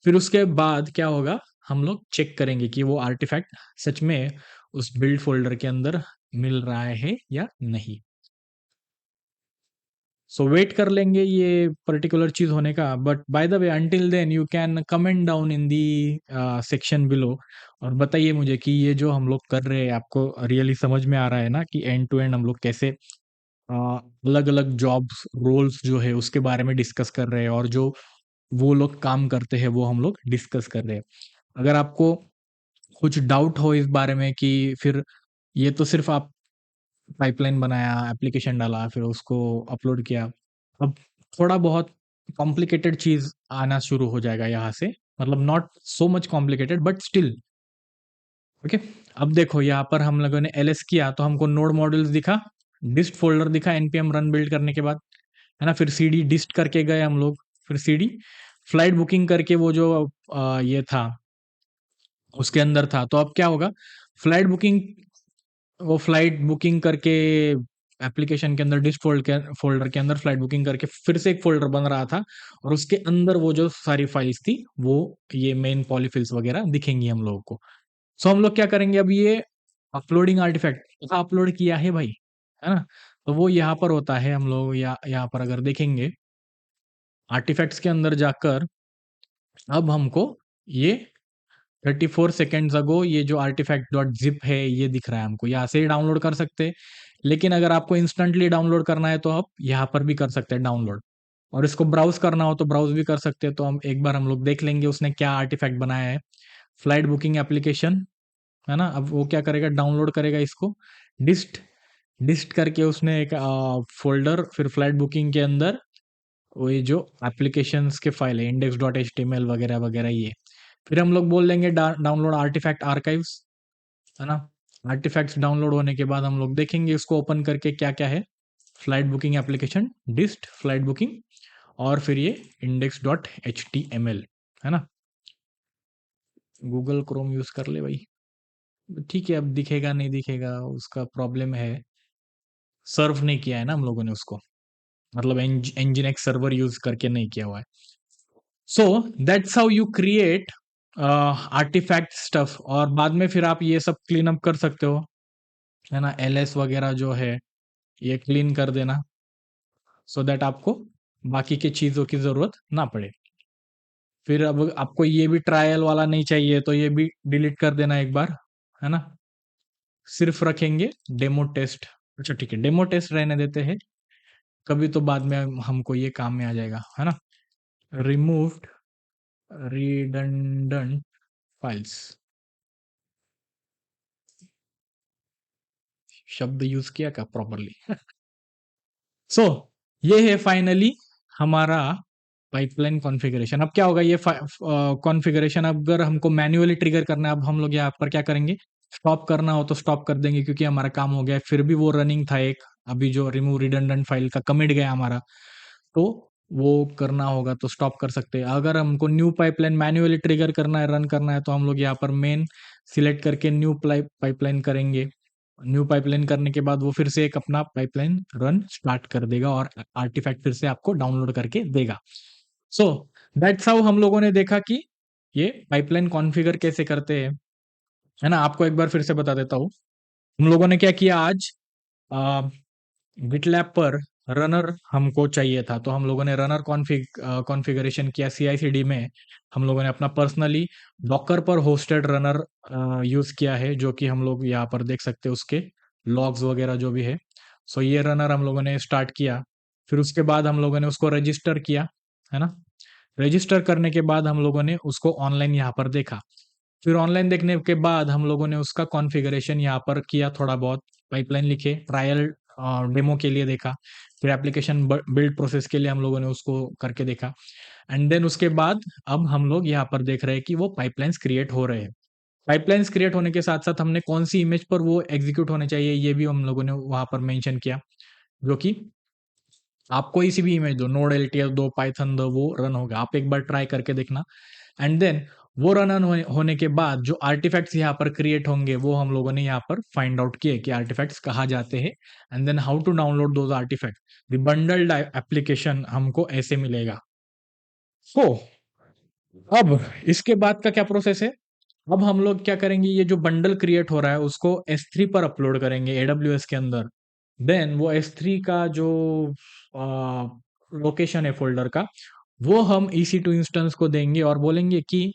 फिर उसके बाद क्या होगा, हम लोग चेक करेंगे कि वो आर्टिफैक्ट सच में उस बिल्ड फोल्डर के अंदर मिल रहा है या नहीं। सो वेट कर लेंगे ये पर्टिकुलर चीज होने का। But by the way, until then you can comment down in the section below और बताइए मुझे कि ये जो हम लोग कर रहे हैं आपको रियली समझ में आ रहा है ना, कि एंड टू एंड हम लोग कैसे अलग अलग जॉब्स रोल्स जो है उसके बारे में डिस्कस कर रहे हैं, और जो वो लोग काम करते हैं वो हम लोग डिस्कस कर रहे हैं। अगर आपको कुछ डाउट हो इस बारे में कि फिर ये तो सिर्फ आप पाइपलाइन बनाया, एप्लीकेशन डाला, फिर उसको अपलोड किया। अब थोड़ा बहुत कॉम्प्लिकेटेड चीज आना शुरू हो जाएगा यहाँ से, मतलब not so much complicated but still. Okay, अब देखो यहाँ पर हम लोगों ने एलएस किया तो हमको नोड मॉड्यूल्स दिखा, डिस्ट फोल्डर दिखा एनपीएम रन बिल्ड करने के बाद, है ना। फिर सीडी डिस्ट करके गए हम लोग, फिर सीडी फ्लाइट बुकिंग करके वो जो ये था उसके अंदर था। तो अब क्या होगा, फ्लाइट बुकिंग, वो फ्लाइट बुकिंग करके एप्लीकेशन के अंदर डिस्ट फोल्डर के अंदर फ्लाइट बुकिंग करके फिर से एक फोल्डर बन रहा था, और उसके अंदर वो जो सारी फाइल्स थी वो ये मेन पॉलीफिल्स वगैरह दिखेंगी हम लोगों को। सो हम लोग क्या करेंगे, अब ये अपलोडिंग आर्टिफैक्ट अपलोड किया है भाई, है ना। तो वो यहाँ पर होता है, हम लोग यहाँ पर अगर देखेंगे आर्टिफैक्ट्स के अंदर जाकर, अब हमको ये 34 सेकेंड्स अगो ये जो आर्टिफैक्ट डॉट जिप है ये दिख रहा है हमको, यहाँ से ही डाउनलोड कर सकते हैं। लेकिन अगर आपको इंस्टेंटली डाउनलोड करना है तो आप यहाँ पर भी कर सकते हैं डाउनलोड, और इसको ब्राउज करना हो तो ब्राउज भी कर सकते हैं। तो हम लोग देख लेंगे उसने क्या आर्टिफैक्ट बनाया है, फ्लाइट बुकिंग एप्लीकेशन, है ना। अब वो क्या करेगा, डाउनलोड करेगा इसको, डिस्ट डिस्ट करके उसने एक फोल्डर, फिर फ्लाइट बुकिंग के अंदर वो ये जो एप्लीकेशंस के फाइल है index dot H T M L वगैरह वगैरह ये, फिर हम लोग बोल देंगे डाउनलोड आर्टिफैक्ट आर्काइव्स, है ना। आर्टिफैक्ट्स डाउनलोड होने के बाद हम लोग देखेंगे इसको ओपन करके क्या क्या है, flight booking application, dist flight booking, और फिर ये index dot H T M L, है ना। गूगल क्रोम यूज कर ले भाई, ठीक है। अब दिखेगा नहीं दिखेगा उसका प्रॉब्लम है, सर्व नहीं किया है ना हम लोगों ने उसको, मतलब एनजीएनएक्स सर्वर यूज करके नहीं किया हुआ है। So that's how you create artifact stuff, और बाद में फिर आप ये सब क्लीन अप कर सकते हो, है ना। एलएस वगैरह जो है ये क्लीन कर देना, सो दैट आपको बाकी की चीजों की जरूरत ना पड़े। फिर अब आपको ये भी ट्रायल वाला नहीं चाहिए तो ये भी डिलीट कर देना एक बार, है ना। सिर्फ रखेंगे डेमो टेस्ट। अच्छा ठीक है, डेमो टेस्ट रहने देते हैं, कभी तो बाद में हमको ये काम में आ जाएगा, है ना। रिमूव्ड रिडंडेंट फाइल्स, शब्द यूज किया क्या प्रॉपरली। सो ये है फाइनली हमारा पाइपलाइन कॉन्फ़िगरेशन। अब क्या होगा, ये कॉन्फ़िगरेशन अगर हमको मैन्युअली ट्रिगर करना है, अब हम लोग यहाँ पर क्या करेंगे, स्टॉप करना हो तो स्टॉप कर देंगे क्योंकि हमारा काम हो गया है। फिर भी वो रनिंग था एक, अभी जो रिमूव रिडंडेंट फाइल का कमिट गया हमारा, तो वो करना होगा तो स्टॉप कर सकते हैं। अगर हमको न्यू पाइपलाइन मैन्युअली ट्रिगर करना है, रन करना है, तो हम लोग यहाँ पर मेन सिलेक्ट करके न्यू पाइपलाइन करेंगे। न्यू पाइपलाइन करने के बाद वो फिर से एक अपना पाइपलाइन रन स्टार्ट कर देगा और आर्टिफैक्ट फिर से आपको डाउनलोड करके देगा। सो दैट्स हाउ हम लोगों ने देखा कि ये पाइपलाइन कॉन्फ़िगर कैसे करते हैं, है ना। आपको एक बार फिर से बता देता हूँ, हम लोगों ने क्या किया आज, गिटलैब पर रनर हमको चाहिए था, तो हम लोगों ने रनर कॉन्फ़िगरेशन किया सीआईसीडी में। हम लोगों ने अपना पर्सनली डॉकर पर होस्टेड रनर यूज किया है, जो कि हम लोग यहाँ पर देख सकते हैं उसके लॉग्स वगैरह जो भी है। सो ये रनर हम लोगों ने स्टार्ट किया, फिर उसके बाद हम लोगों ने उसको रजिस्टर किया, है ना। रजिस्टर करने के बाद हम लोगों ने उसको ऑनलाइन यहाँ पर देखा, फिर ऑनलाइन देखने के बाद हम लोगों ने उसका कॉन्फ़िगरेशन यहाँ पर किया, थोड़ा बहुत पाइपलाइन लिखे, ट्रायल डेमो के लिए देखा, फिर एप्लीकेशन बिल्ड प्रोसेस के लिए हम लोगों ने उसको करके देखा। एंड देन उसके बाद अब हम लोग यहाँ पर देख रहे हैं कि वो पाइपलाइंस क्रिएट हो रहे हैं। पाइपलाइंस क्रिएट होने के साथ साथ हमने कौन सी इमेज पर वो एग्जीक्यूट होने चाहिए ये भी हम लोगों ने वहां पर मेंशन किया, जो कि आप कोई सी भी इमेज दो, नोड एलटीएस दो, पाइथन दो, वो रन होगा। आप एक बार ट्राई करके देखना। एंड देन वो रन होने के बाद जो आर्टिफैक्ट्स यहाँ पर क्रिएट होंगे वो हम लोगों ने यहाँ पर फाइंड आउट किए कि आर्टिफैक्ट्स कहाँ जाते हैं, and then how to download those artifact. The bundled application हमको ऐसे मिलेगा। सो अब इसके बाद का क्या प्रोसेस है, अब हम लोग क्या करेंगे, ये जो बंडल क्रिएट हो रहा है उसको S3 पर अपलोड करेंगे AWS के अंदर। देन वो S3 का जो लोकेशन है फोल्डर का, वो हम EC2 इंस्टेंस को देंगे और बोलेंगे कि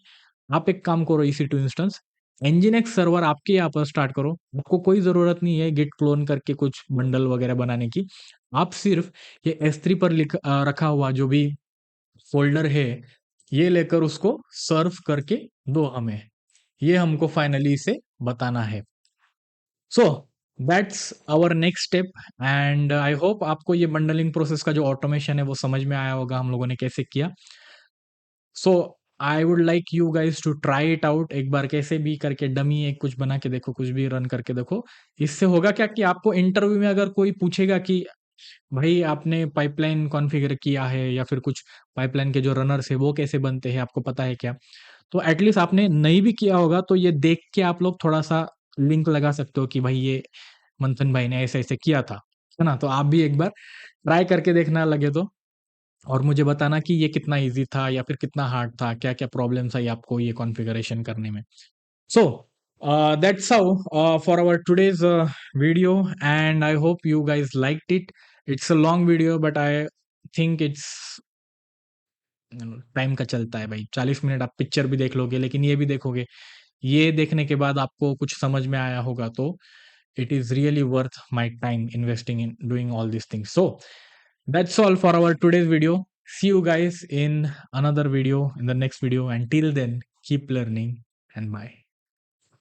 आप एक काम करो, EC2 इंस्टेंस nginx सर्वर आपके यहाँ पर स्टार्ट करो। आपको कोई जरूरत नहीं है गिट क्लोन करके कुछ बंडल वगैरह बनाने की। आप सिर्फ ये S3 पर रखा हुआ जो भी फोल्डर है ये लेकर उसको सर्व करके दो हमें, ये हमको फाइनली इसे बताना है। So that's our next step and I hope आपको ये बंडलिंग प्रोसेस का जो ऑटोमेशन है वो समझ में आया होगा हम लोगों ने कैसे किया। So I would like you guys to try it out, एक बार कैसे भी करके डमी एक कुछ बना के देखो, कुछ भी रन करके देखो। इससे होगा क्या कि आपको इंटरव्यू में अगर कोई पूछेगा कि भाई आपने पाइपलाइन कॉन्फ़िगर किया है या फिर कुछ पाइपलाइन के जो रनर्स है वो कैसे बनते हैं, आपको पता है क्या? तो एटलीस्ट आपने नहीं भी किया होगा तो ये देख के आप लोग थोड़ा-सा लिंक लगा सकते हो कि भाई ये मंथन भाई ने ऐसे-ऐसे किया था, है ना? तो आप भी एक बार ट्राई करके देखना लगे तो, और मुझे बताना कि ये कितना ईज़ी था या फिर कितना हार्ड था, क्या-क्या प्रॉब्लम्स आई आपको ये कॉन्फ़िगरेशन करने में। So, that's how for our today's video, and I hope you guys liked it. It's a long video, but I think it's time का चलता है भाई। 40 मिनट आप पिक्चर भी देख लोगे, लेकिन ये भी देखोगे। ये देखने के बाद आपको कुछ समझ में आया होगा तो it is really worth my time investing in doing all these things. So that's all for our today's video. See you guys in another video in the next video. Until then, keep learning and bye.